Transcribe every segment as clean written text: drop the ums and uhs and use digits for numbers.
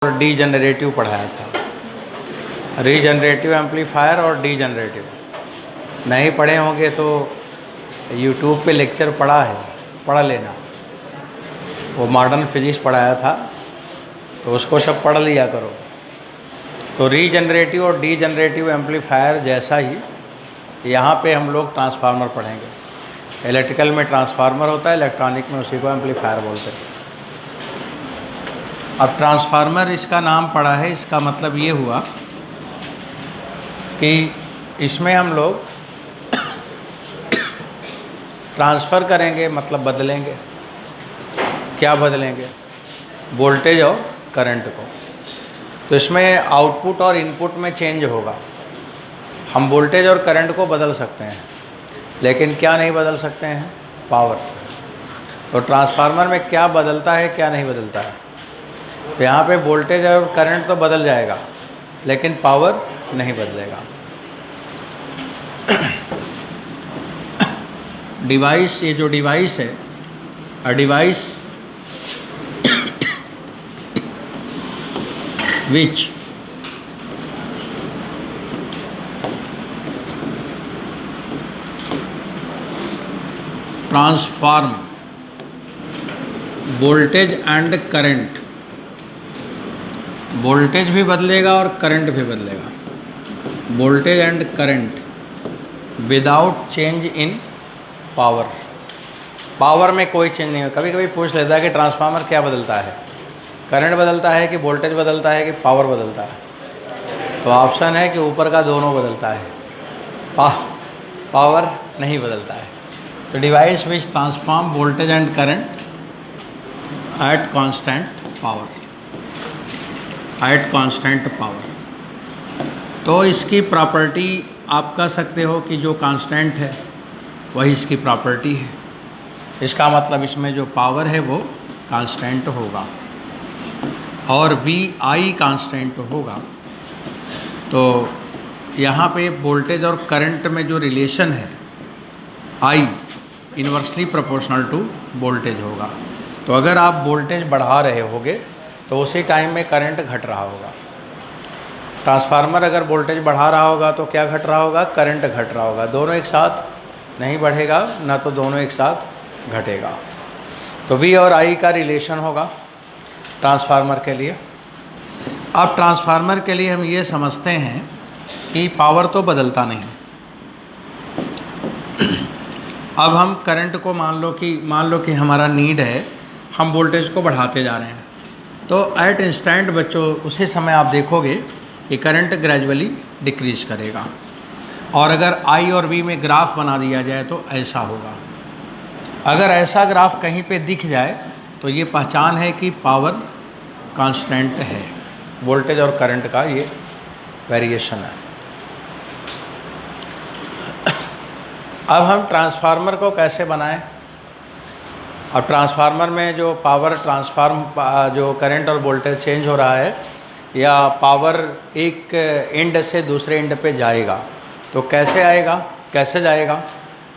और डीजनरेटिव पढ़ाया था, रीजनरेटिव एम्पलीफायर और डीजनरेटिव। नहीं पढ़े होंगे तो यूट्यूब पे लेक्चर पढ़ लेना। वो मॉडर्न फिजिक्स पढ़ाया था तो उसको सब पढ़ लिया करो। तो रीजनरेटिव और डीजनरेटिव एम्पलीफायर जैसा ही यहाँ पे हम लोग ट्रांसफार्मर पढ़ेंगे। इलेक्ट्रिकल में ट्रांसफार्मर होता है, इलेक्ट्रॉनिक में उसी को एम्पलीफायर बोलते हैं। अब ट्रांसफार्मर इसका नाम पड़ा है, इसका मतलब ये हुआ कि इसमें हम लोग ट्रांसफ़र करेंगे, मतलब बदलेंगे। क्या बदलेंगे? वोल्टेज और करंट को। तो इसमें आउटपुट और इनपुट में चेंज होगा। हम वोल्टेज और करंट को बदल सकते हैं, लेकिन क्या नहीं बदल सकते हैं? पावर। तो ट्रांसफार्मर में क्या बदलता है, क्या नहीं बदलता है? तो यहाँ पे वोल्टेज और करंट तो बदल जाएगा, लेकिन पावर नहीं बदलेगा। डिवाइस, ये जो डिवाइस है, a device which transform voltage and current, voltage भी बदलेगा और करंट भी बदलेगा, voltage and current without change in power. Power में कोई चेंज नहीं है। कभी कभी पूछ लेता है कि ट्रांसफार्मर क्या बदलता है, करंट बदलता है कि वोल्टेज बदलता है कि पावर बदलता है? तो ऑप्शन है कि ऊपर का दोनों बदलता है, पावर नहीं बदलता है। तो device which transform voltage and current at constant power, at constant power. तो इसकी प्रॉपर्टी आप कह सकते हो कि जो कांस्टेंट है वही इसकी प्रॉपर्टी है। इसका मतलब इसमें जो पावर है वो कांस्टेंट होगा और वी आई कांस्टेंट होगा। तो यहाँ पे वोल्टेज और करंट में जो रिलेशन है, आई इन्वर्सली प्रोपोर्शनल टू वोल्टेज होगा। तो अगर आप वोल्टेज बढ़ा रहे होगे तो उसी टाइम में करंट घट रहा होगा। ट्रांसफार्मर अगर वोल्टेज बढ़ा रहा होगा तो क्या घट रहा होगा? करंट घट रहा होगा। दोनों एक साथ नहीं बढ़ेगा, ना तो दोनों एक साथ घटेगा। तो वी और आई का रिलेशन होगा ट्रांसफार्मर के लिए। अब ट्रांसफार्मर के लिए हम ये समझते हैं कि पावर तो बदलता नहीं। अब हम करंट को मान लो कि हमारा नीड है, हम वोल्टेज को बढ़ाते जा रहे हैं। तो एट इंस्टेंट बच्चों उसी समय आप देखोगे कि करंट ग्रेजुअली डिक्रीज करेगा। और अगर आई और वी में ग्राफ बना दिया जाए तो ऐसा होगा। अगर ऐसा ग्राफ कहीं पे दिख जाए तो ये पहचान है कि पावर कांस्टेंट है, वोल्टेज और करंट का ये वेरिएशन है। अब हम ट्रांसफार्मर को कैसे बनाएं? अब ट्रांसफार्मर में जो पावर जो करंट और वोल्टेज चेंज हो रहा है, या पावर एक एंड से दूसरे एंड पे जाएगा, तो कैसे आएगा, कैसे जाएगा?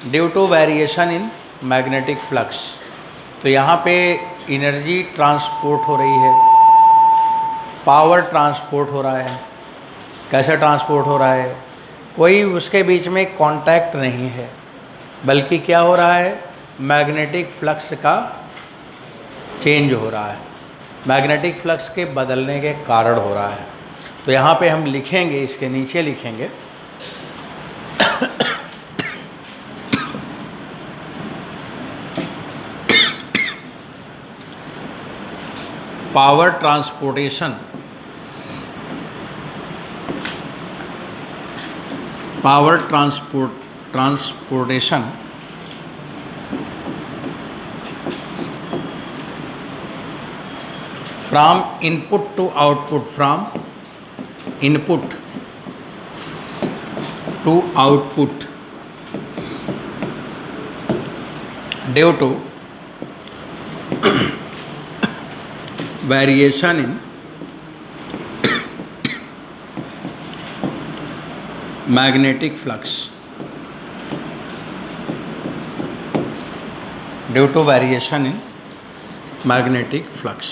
Due to variation in magnetic flux. तो यहाँ पे एनर्जी ट्रांसपोर्ट हो रही है, पावर ट्रांसपोर्ट हो रहा है। कैसे ट्रांसपोर्ट हो रहा है? कोई उसके बीच में कांटेक्ट नहीं है, बल्कि क्या हो रहा है? मैग्नेटिक फ्लक्स का चेंज हो रहा है, मैग्नेटिक फ्लक्स के बदलने के कारण हो रहा है। तो यहाँ पे हम लिखेंगे, इसके नीचे लिखेंगे power transportation, power transportation from input to output, from input to output due to variation in magnetic flux, due to variation in magnetic flux.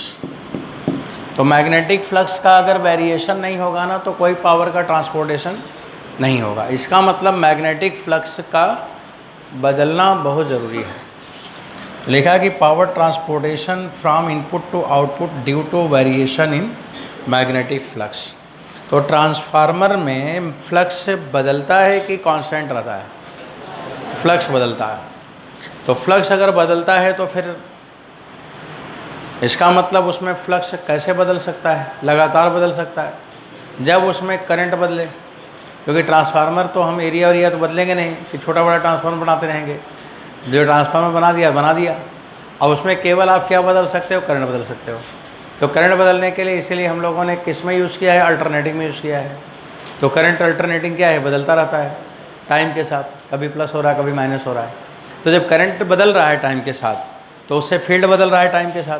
तो मैग्नेटिक फ्लक्स का अगर वेरिएशन नहीं होगा ना तो कोई पावर का ट्रांसपोर्टेशन नहीं होगा। इसका मतलब मैग्नेटिक फ्लक्स का बदलना बहुत ज़रूरी है। लिखा कि power transportation from input to output due to variation in magnetic flux. तो ट्रांसफार्मर में फ्लक्स बदलता है कि कांस्टेंट रहता है? फ्लक्स बदलता है। तो फ्लक्स अगर बदलता है तो फिर इसका मतलब उसमें फ्लक्स कैसे बदल सकता है? लगातार बदल सकता है जब उसमें करंट बदले, क्योंकि ट्रांसफार्मर तो हम एरिया तो बदलेंगे नहीं कि छोटा बड़ा ट्रांसफार्मर बनाते रहेंगे। जो ट्रांसफार्मर बना दिया। अब उसमें केवल आप क्या बदल सकते हो? करंट बदल सकते हो। तो करंट बदलने के लिए इसीलिए हम लोगों ने किस में यूज़ किया है? अल्टरनेटिंग में यूज़ किया है। तो करंट अल्टरनेटिंग क्या है? बदलता रहता है टाइम के साथ, कभी प्लस हो रहा है कभी माइनस हो रहा है। तो जब करंट बदल रहा है टाइम के साथ तो उससे फील्ड बदल रहा है टाइम के साथ,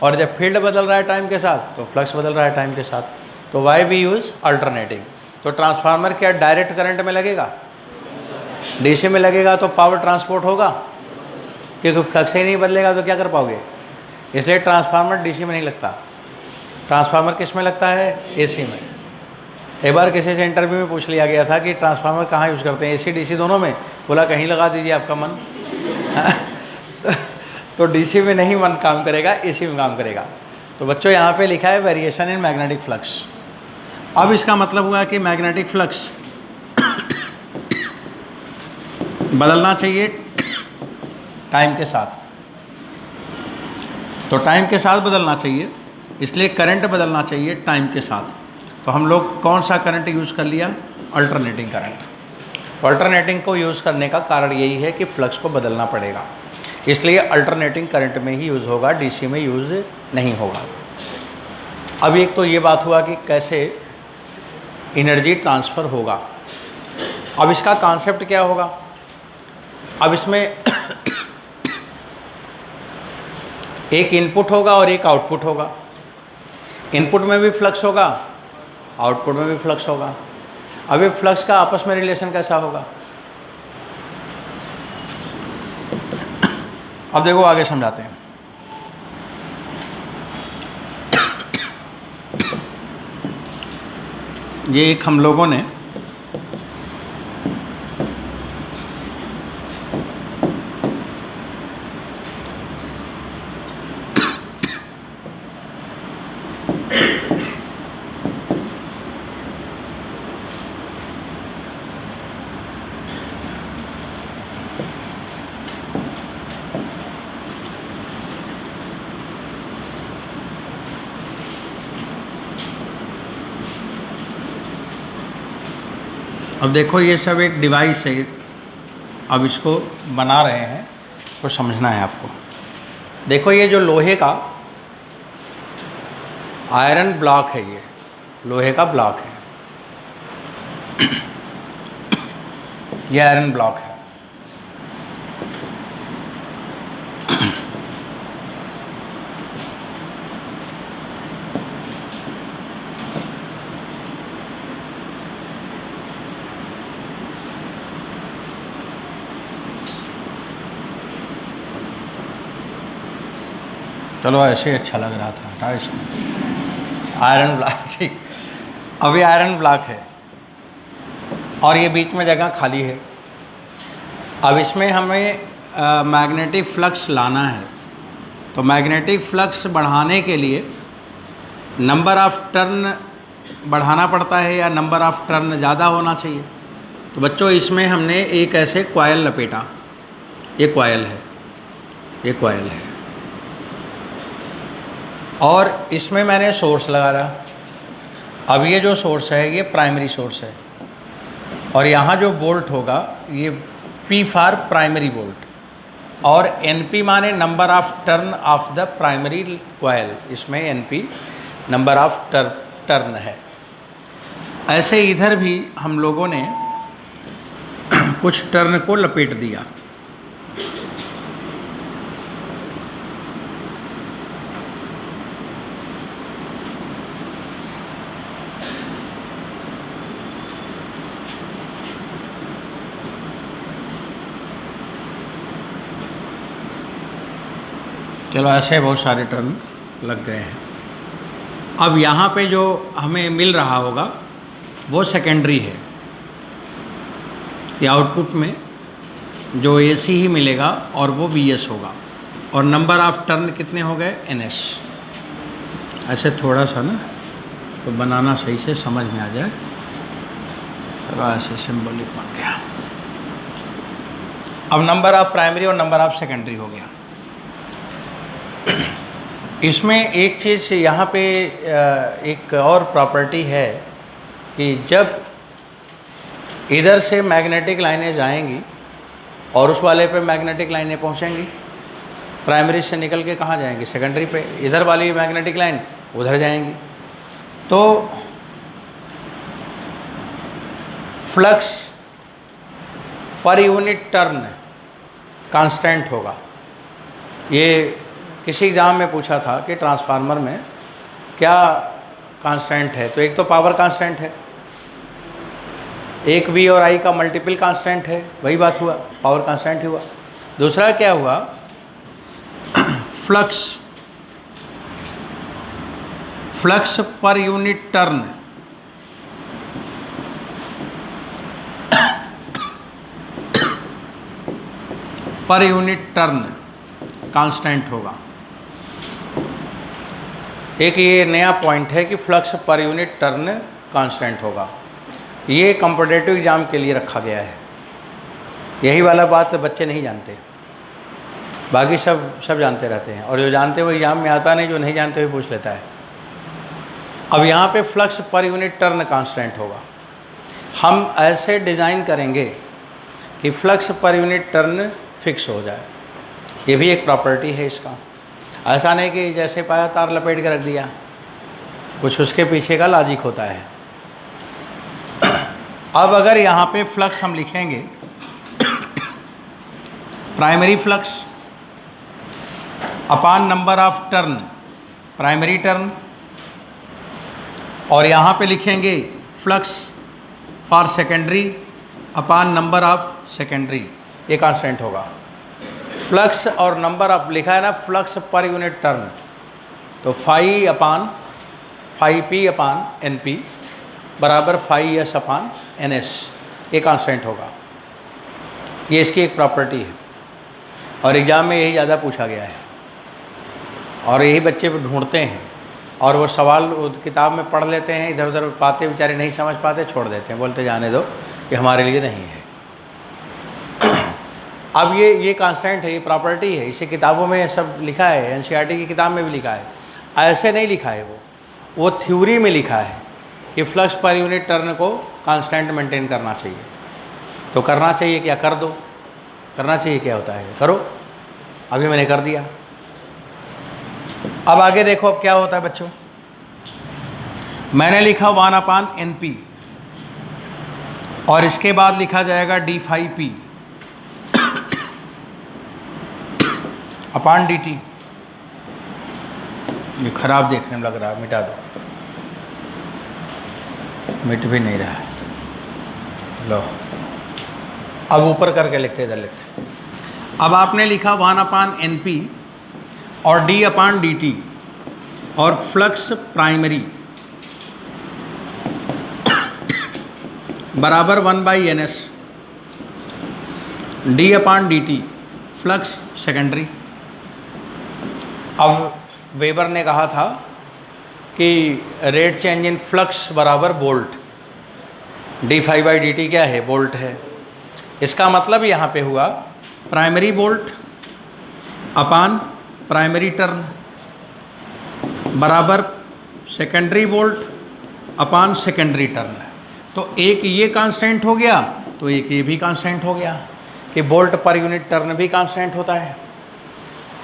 और जब फील्ड बदल रहा है टाइम के साथ तो फ्लक्स बदल रहा है टाइम के साथ। तो वाई वी यूज़ अल्टरनेटिंग। तो ट्रांसफार्मर क्या डायरेक्ट करंट में लगेगा? डीसी में लगेगा तो पावर ट्रांसपोर्ट होगा, क्योंकि फ्लक्स ही नहीं बदलेगा तो क्या कर पाओगे? इसलिए ट्रांसफार्मर डीसी में नहीं लगता। ट्रांसफार्मर किस में लगता है? एसी में। एक बार किसी से इंटरव्यू में पूछ लिया गया था कि ट्रांसफार्मर कहाँ यूज़ करते हैं, एसी डीसी दोनों में? बोला कहीं लगा दीजिए आपका मन। तो डीसी में नहीं मन काम करेगा, एसी में काम करेगा। तो बच्चों यहाँ पे लिखा है वेरिएशन इन मैग्नेटिक फ्लक्स। अब इसका मतलब हुआ कि मैग्नेटिक फ्लक्स बदलना चाहिए टाइम के साथ। तो टाइम के साथ बदलना चाहिए, इसलिए करंट बदलना चाहिए टाइम के साथ। तो हम लोग कौन सा करंट यूज़ कर लिया? Alternating current. अल्टरनेटिंग को यूज़ करने का कारण यही है कि फ्लक्स को बदलना पड़ेगा, इसलिए अल्टरनेटिंग करंट में ही यूज़ होगा, डीसी में यूज़ नहीं होगा। अब एक तो ये बात हुआ कि कैसे एनर्जी ट्रांसफ़र होगा। अब इसका कॉन्सेप्ट क्या होगा? अब इसमें एक इनपुट होगा और एक आउटपुट होगा। इनपुट में भी फ्लक्स होगा, आउटपुट में भी फ्लक्स होगा। अब ये फ्लक्स का आपस में रिलेशन कैसा होगा? अब देखो आगे समझाते हैं। ये एक हम लोगों ने अब देखो ये सब एक डिवाइस है, अब इसको बना रहे हैं तो समझना है आपको। देखो ये जो लोहे का आयरन ब्लॉक है, ये लोहे का ब्लॉक है, ये आयरन ब्लॉक है। चलो ऐसे ही अच्छा लग रहा था, हटा इसको। आयरन ब्लॉक, ठीक। अभी आयरन ब्लॉक है और ये बीच में जगह खाली है। अब इसमें हमें मैग्नेटिक फ्लक्स लाना है। तो मैग्नेटिक फ्लक्स बढ़ाने के लिए नंबर ऑफ़ टर्न बढ़ाना पड़ता है या नंबर ऑफ़ टर्न ज़्यादा होना चाहिए। तो बच्चों इसमें हमने एक ऐसे कॉइल लपेटा, ये कॉइल है, ये कॉइल है, और इसमें मैंने सोर्स लगा रहा। अब ये जो सोर्स है ये प्राइमरी सोर्स है, और यहाँ जो वोल्ट होगा ये P फॉर प्राइमरी वोल्ट, और NP माने number of turn off the primary coil. इसमें NP नंबर ऑफ़ टर्न है। ऐसे इधर भी हम लोगों ने कुछ टर्न को लपेट दिया। चलो ऐसे बहुत सारे टर्न लग गए हैं। अब यहाँ पे जो हमें मिल रहा होगा वो सेकेंडरी है, ये आउटपुट में जो AC ही मिलेगा और वो VS होगा, और नंबर ऑफ टर्न कितने हो गए NS। ऐसे थोड़ा सा ना तो बनाना सही से समझ में आ जाए, ऐसे सिंबलिक बन गया। अब नंबर ऑफ प्राइमरी और नंबर ऑफ सेकेंडरी हो गया। इसमें एक चीज़ यहाँ पे एक और प्रॉपर्टी है कि जब इधर से मैग्नेटिक लाइनें जाएंगी और उस वाले पे मैग्नेटिक लाइनें पहुँचेंगी, प्राइमरी से निकल के कहाँ जाएंगी, सेकेंडरी पे। इधर वाली मैग्नेटिक लाइन उधर जाएंगी, तो flux per unit turn constant होगा। ये किसी एग्ज़ाम में पूछा था कि ट्रांसफार्मर में क्या कांस्टेंट है, तो एक तो पावर कांस्टेंट है, एक V और I का मल्टीपल कांस्टेंट है, वही बात हुआ, पावर कांस्टेंट हुआ। दूसरा क्या हुआ, flux per unit turn per unit turn constant होगा। एक ये नया पॉइंट है कि flux per unit turn constant होगा। ये कॉम्पिटिटिव एग्ज़ाम के लिए रखा गया है। यही वाला बात बच्चे नहीं जानते, बाकी सब जानते रहते हैं, और जो जानते वो एग्ज़ाम में आता नहीं, जो नहीं जानते हुए पूछ लेता है। अब यहाँ पे flux per unit turn constant होगा। हम ऐसे डिज़ाइन करेंगे कि flux per unit turn fix हो जाए। ये भी एक प्रॉपर्टी है इसका। ऐसा नहीं कि जैसे पाया तार लपेट के रख दिया, कुछ उसके पीछे का लॉजिक होता है। अब अगर यहाँ पे फ्लक्स हम लिखेंगे primary flux upon number of turn primary turn, और यहाँ पे लिखेंगे flux for secondary upon number of secondary, ये कांस्टेंट होगा। फ्लक्स और नंबर ऑफ लिखा है ना, फ्लक्स पर यूनिट टर्न, तो फाई पी अपान NP बराबर फाई S अपान NS, ये कांस्टेंट होगा। ये इसकी एक प्रॉपर्टी है, और एग्ज़ाम में यही ज़्यादा पूछा गया है, और यही बच्चे ढूंढते हैं, और वो सवाल किताब में पढ़ लेते हैं, इधर उधर पाते बेचारे नहीं समझ पाते, छोड़ देते हैं, बोलते जाने दो, ये हमारे लिए नहीं है। अब ये कांस्टेंट है, ये प्रॉपर्टी है, इसे किताबों में सब लिखा है, NCERT की किताब में भी लिखा है। ऐसे नहीं लिखा है, वो थ्योरी में लिखा है कि फ्लक्स पर यूनिट टर्न को कांस्टेंट मेंटेन करना चाहिए। तो करना चाहिए क्या, कर दो। करना चाहिए क्या होता है, करो। अभी मैंने कर दिया। अब आगे देखो अब क्या होता है बच्चों। मैंने लिखा 1/NP, और इसके बाद लिखा जाएगा d∅P अपान dt। ये खराब देखने में लग रहा है, मिटा दो। मिट भी नहीं रहा है, लो अब ऊपर करके लिखते, इधर लिखते। अब आपने लिखा 1/NP और d/dt, और फ्लक्स प्राइमरी बराबर 1/NS d/dt फ्लक्स सेकेंडरी। अब वेबर ने कहा था कि रेट चेंज इन फ्लक्स बराबर वोल्ट, d∅dt क्या है, वोल्ट है। इसका मतलब यहाँ पे हुआ प्राइमरी वोल्ट अपान प्राइमरी टर्न बराबर सेकेंडरी वोल्ट अपान सेकेंडरी टर्न। तो एक ये कांस्टेंट हो गया, तो एक ये भी कांस्टेंट हो गया कि वोल्ट पर यूनिट टर्न भी कांस्टेंट होता है।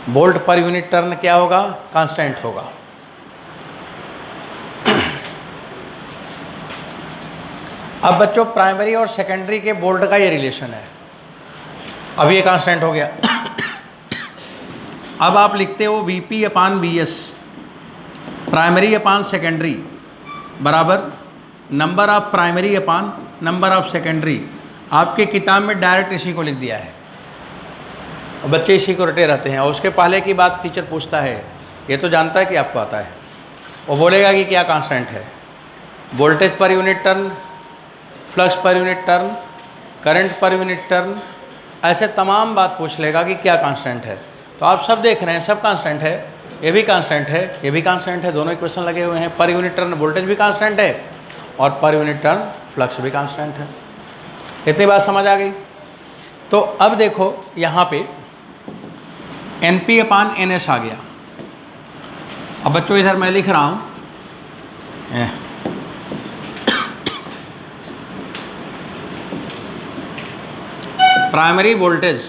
वोल्ट पर यूनिट टर्न क्या होगा, कांस्टेंट होगा। अब बच्चों प्राइमरी और सेकेंडरी के वोल्ट का ये रिलेशन है। अब ये कांस्टेंट हो गया। अब आप लिखते हो VP/VS प्राइमरी अपान सेकेंडरी बराबर number of primary upon number of secondary. आपके किताब में डायरेक्ट इसी को लिख दिया है, और बच्चे इसी को रटे रहते हैं, और उसके पहले की बात टीचर पूछता है, ये तो जानता है कि आपको आता है। वो बोलेगा कि क्या कांस्टेंट है, voltage per unit turn, flux per unit turn, current per unit turn, ऐसे तमाम बात पूछ लेगा कि क्या कांस्टेंट है। तो आप सब देख रहे हैं सब कांस्टेंट है, ये भी कांस्टेंट है, ये भी कांस्टेंट है, दोनों इक्वेशन लगे हुए हैं। पर यूनिट टर्न वोल्टेज भी कांस्टेंट है और पर यूनिट टर्न फ्लक्स भी कांस्टेंट है। इतनी बात समझ आ गई। तो अब देखो यहाँ पे NP/NS आ गया। अब बच्चों इधर मैं लिख रहा हूँ प्राइमरी वोल्टेज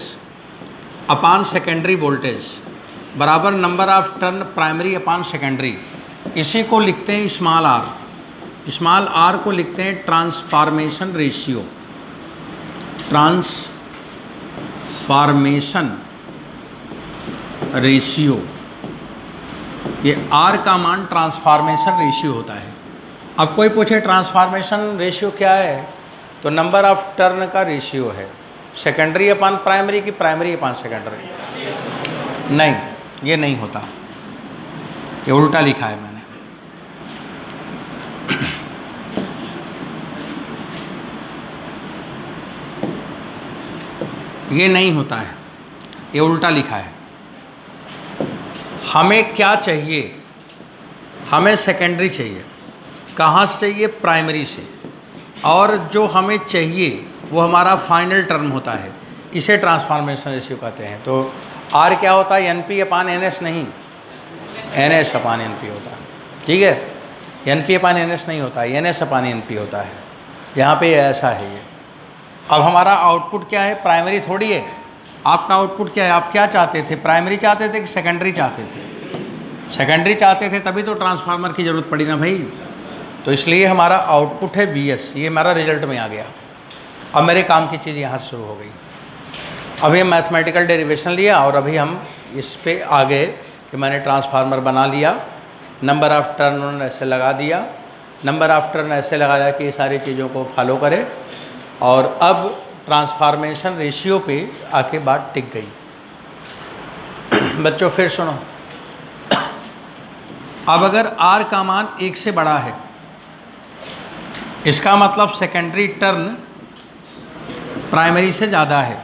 अपान सेकेंडरी वोल्टेज बराबर number of turn primary upon secondary. इसी को लिखते हैं स्मॉल आर। स्मॉल आर को लिखते हैं ट्रांसफॉर्मेशन रेशियो। ट्रांसफॉर्मेशन रेशियो, ये आर का मान ट्रांसफॉर्मेशन रेशियो होता है। अब कोई पूछे ट्रांसफॉर्मेशन रेशियो क्या है, तो नंबर ऑफ टर्न का रेशियो है। सेकेंडरी अपान प्राइमरी की प्राइमरी अपान सेकेंडरी। नहीं, ये नहीं होता, ये उल्टा लिखा है मैंने। ये नहीं होता है, ये उल्टा लिखा है। हमें क्या चाहिए, हमें सेकेंडरी चाहिए। कहाँ से चाहिए? प्राइमरी से। और जो हमें चाहिए वो हमारा फाइनल टर्म होता है, इसे ट्रांसफॉर्मेशन रेशियो कहते हैं। तो आर क्या होता है? NP/NS नहीं, NS/NP होता है। ठीक है, NP/NS नहीं होता है, NS/NP होता है। यहाँ पे ऐसा है ये। अब हमारा आउटपुट क्या है? प्राइमरी थोड़ी है। आपका आउटपुट क्या है? आप क्या चाहते थे? प्राइमरी चाहते थे कि सेकेंडरी चाहते थे? सेकेंडरी चाहते थे, तभी तो ट्रांसफार्मर की ज़रूरत पड़ी ना भाई। तो इसलिए हमारा आउटपुट है VS, ये हमारा रिजल्ट में आ गया। अब मेरे काम की चीज़ यहाँ से शुरू हो गई। अभी हम मैथमेटिकल डेरिवेशन लिया और अभी हम इस पे आ गए कि मैंने ट्रांसफार्मर बना लिया, नंबर ऑफ टर्न ऐसे लगा दिया, नंबर ऑफ टर्न ऐसे लगा दिया कि ये सारी चीज़ों को फॉलो करे। और अब ट्रांसफॉर्मेशन रेशियो पे आके बात टिक गई। बच्चों फिर सुनो, अब अगर R का मान 1 से बड़ा है, इसका मतलब सेकेंडरी टर्न प्राइमरी से ज़्यादा है।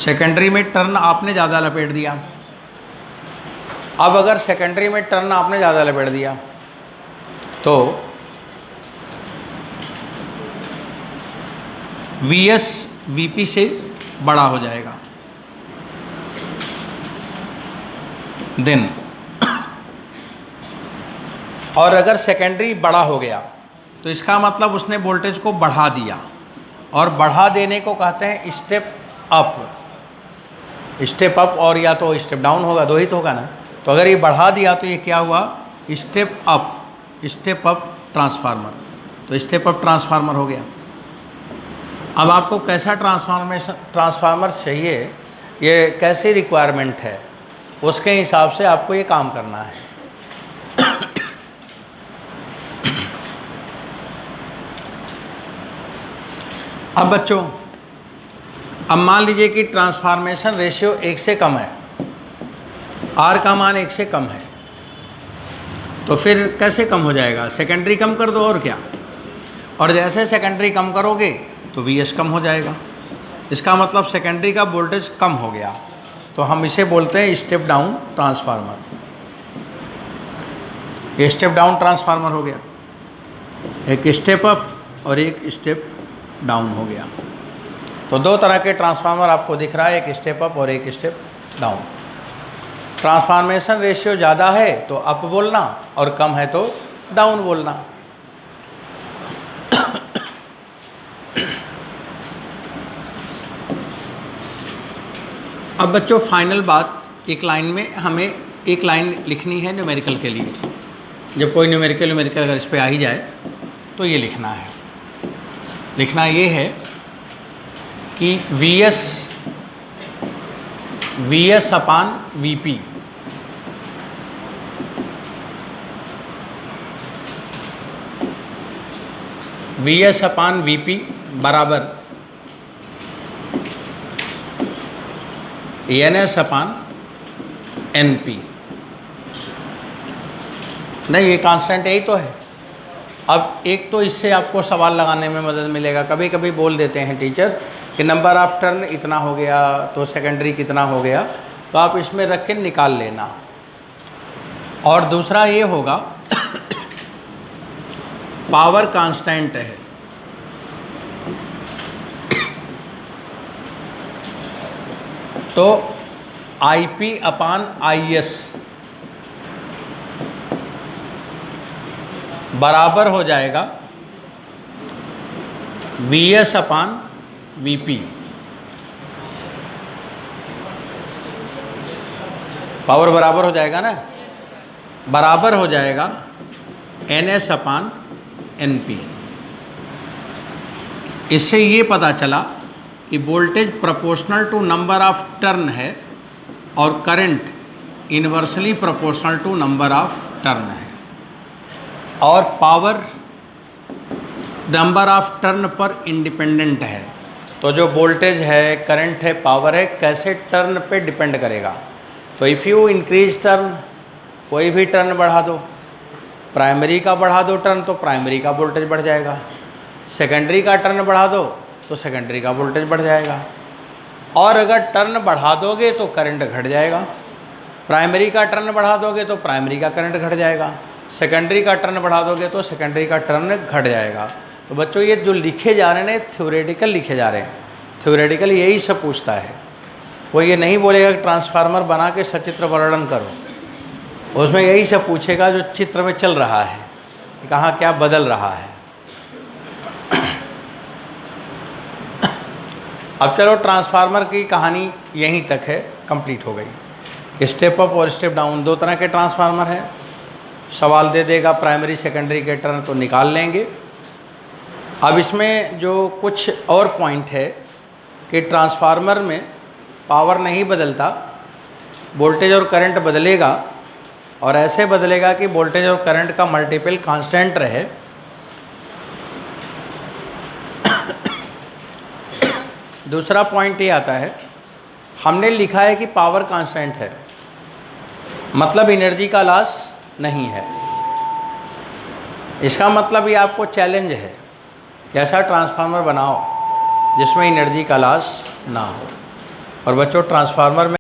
सेकेंडरी में टर्न आपने ज़्यादा लपेट दिया। अब अगर सेकेंडरी में टर्न आपने ज़्यादा लपेट दिया तो VS VP से बड़ा हो जाएगा। देन और अगर सेकेंडरी बड़ा हो गया तो इसका मतलब उसने वोल्टेज को बढ़ा दिया, और बढ़ा देने को कहते हैं स्टेप अप। स्टेप अप और या तो स्टेप डाउन होगा, दो ही तो होगा ना। तो अगर ये बढ़ा दिया तो ये क्या हुआ? Step up, step up transformer. तो स्टेप अप ट्रांसफार्मर हो गया। अब आपको कैसा ट्रांसफार्मर चाहिए, ये कैसी रिक्वायरमेंट है, उसके हिसाब से आपको ये काम करना है। अब बच्चों, अब मान लीजिए कि ट्रांसफॉर्मेशन रेशियो 1 से कम है, R का मान 1 से कम है, तो फिर कैसे कम हो जाएगा? सेकेंडरी कम कर दो और क्या। और जैसे सेकेंडरी कम करोगे तो VS कम हो जाएगा। इसका मतलब सेकेंडरी का वोल्टेज कम हो गया, तो हम इसे बोलते हैं स्टेप डाउन ट्रांसफार्मर। ये स्टेप डाउन ट्रांसफार्मर हो गया। एक स्टेप अप और एक स्टेप डाउन हो गया। तो दो तरह के ट्रांसफार्मर आपको दिख रहा है, एक स्टेप अप और एक स्टेप डाउन। ट्रांसफॉर्मेशन रेशियो ज़्यादा है तो अप बोलना, और कम है तो डाउन बोलना। अब बच्चों फाइनल बात, एक लाइन में हमें एक लाइन लिखनी है न्यूमेरिकल के लिए। जब कोई न्यूमेरिकल अगर इस पे आ ही जाए तो ये लिखना है। लिखना ये है कि VS अपान VP VS अपान VP बराबर NS अपान NP। नहीं, ये कांस्टेंट यही तो है। अब एक तो इससे आपको सवाल लगाने में मदद मिलेगा। कभी कभी बोल देते हैं टीचर कि नंबर ऑफ टर्न इतना हो गया तो सेकेंडरी कितना हो गया, तो आप इसमें रख के निकाल लेना। और दूसरा ये होगा पावर कांस्टेंट है, तो IP अपान IS बराबर हो जाएगा VS अपान VP। पावर बराबर हो जाएगा ना, बराबर हो जाएगा NS अपान NP। इससे ये पता चला कि voltage proportional to number of turn है और current inversely proportional to number of turn है, और पावर नंबर ऑफ टर्न पर इंडिपेंडेंट है। तो जो वोल्टेज है, करंट है, पावर है, कैसे टर्न पे डिपेंड करेगा। तो इफ़ यू इंक्रीज टर्न, कोई भी टर्न बढ़ा दो, प्राइमरी का बढ़ा दो टर्न तो प्राइमरी का वोल्टेज बढ़ जाएगा, सेकेंडरी का टर्न बढ़ा दो तो सेकेंडरी का वोल्टेज बढ़ जाएगा, और अगर टर्न बढ़ा दोगे तो करंट घट जाएगा। प्राइमरी का टर्न बढ़ा दोगे तो प्राइमरी का करंट घट जाएगा, सेकेंडरी का टर्न बढ़ा दोगे तो सेकेंडरी का टर्न घट जाएगा। तो बच्चों ये जो लिखे जा रहे हैं ना, थ्योरेटिकल लिखे जा रहे हैं। थ्योरेटिकल यही सब पूछता है, वो ये नहीं बोलेगा कि ट्रांसफार्मर बना के सचित्र वर्णन करो, उसमें यही सब पूछेगा जो चित्र में चल रहा है, कहाँ क्या बदल रहा है। अब चलो, ट्रांसफार्मर की कहानी यहीं तक है, कंप्लीट हो गई। स्टेप अप और स्टेप डाउन, दो तरह के ट्रांसफार्मर हैं। सवाल दे देगा प्राइमरी सेकेंडरी के टर्न तो निकाल लेंगे। अब इसमें जो कुछ और पॉइंट है कि ट्रांसफार्मर में पावर नहीं बदलता, वोल्टेज और करंट बदलेगा, और ऐसे बदलेगा कि वोल्टेज और करंट का मल्टीपल कांस्टेंट रहे। दूसरा पॉइंट ये आता है, हमने लिखा है कि पावर कांस्टेंट है, मतलब एनर्जी का लॉस नहीं है। इसका मतलब ये आपको चैलेंज है कि ऐसा ट्रांसफार्मर बनाओ जिसमें एनर्जी का लॉस ना हो। और बच्चों, ट्रांसफार्मर में